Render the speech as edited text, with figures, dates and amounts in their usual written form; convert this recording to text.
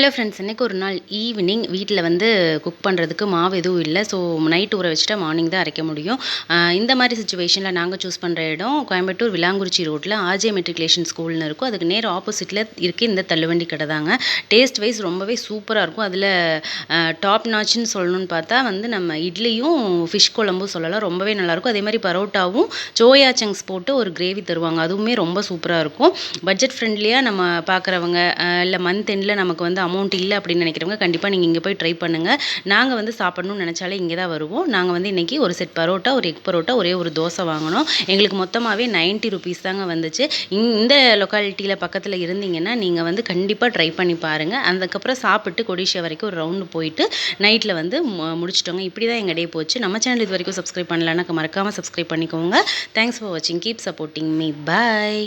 Hello friends, இன்றைக்கி ஒரு நாள் ஈவினிங் வீட்டில் வந்து குக் பண்ணுறதுக்கு மாவு எதுவும் இல்லை. ஸோ நைட் ஊற வச்சுட்டா மார்னிங் தான் அரைக்க முடியும். இந்த மாதிரி சுச்சுவேஷனில் நாங்கள் சூஸ் பண்ணுற இடம் கோயம்புத்தூர் விலாங்குறிச்சி ரோட்டில் ஆர்ஜே மெட்ரிகுலேஷன் ஸ்கூல்னு இருக்கும். அதுக்கு நேர் ஆப்போசிட்டில் இருக்க இந்த தள்ளுவண்டி கடை தாங்க. டேஸ்ட் வைஸ் ரொம்பவே சூப்பராக இருக்கும். அதில் டாப் நாச்சுன்னு சொல்லணும்னு பார்த்தா வந்து நம்ம இட்லியும் ஃபிஷ் குழம்பும் சொல்லலாம், ரொம்பவே நல்லாயிருக்கும். அதே மாதிரி பரோட்டாவும் சோயா சங்க்ஸ் போட்டு ஒரு கிரேவி தருவாங்க, அதுவுமே ரொம்ப சூப்பராக இருக்கும். பட்ஜெட் ஃப்ரெண்ட்லியாக நம்ம பார்க்குறவங்க இல்லை மந்த் எண்டில் நமக்கு வந்து அமௌண்ட் இல்லை அப்படின்னு நினைக்கிறவங்க கண்டிப்பாக நீங்கள் இங்கே போய் ட்ரை பண்ணுங்கள். நாங்கள் வந்து சாப்பிடணும்னு நினச்சாலே இங்கே தான் வருவோம். நாங்கள் வந்து இன்றைக்கி ஒரு செட் பரோட்டா, ஒரு எக் பரோட்டா, ஒரே ஒரு தோசை வாங்கினோம். எங்களுக்கு மொத்தமாகவே 90 ருபீஸ் தாங்க வந்துச்சு. இந்த லொக்காலிட்டியில் பக்கத்தில் இருந்தீங்கன்னா நீங்கள் வந்து கண்டிப்பாக ட்ரை பண்ணி பாருங்கள். அதுக்கப்புறம் சாப்பிட்டு கொடிஷியா வரைக்கும் ஒரு ரவுண்டு போயிட்டு நைட்டில் வந்து முடிச்சிட்டோங்க. இப்படி தான் எங்கள் டே போச்சு. நம்ம சேனல் இது வரைக்கும் சப்ஸ்கிரைப் பண்ணலன்னா மறக்காமல் சப்ஸ்கிரைப் பண்ணிக்கோங்க. தேங்க்ஸ் ஃபார் வாட்சிங். Keep supporting me. பாய்.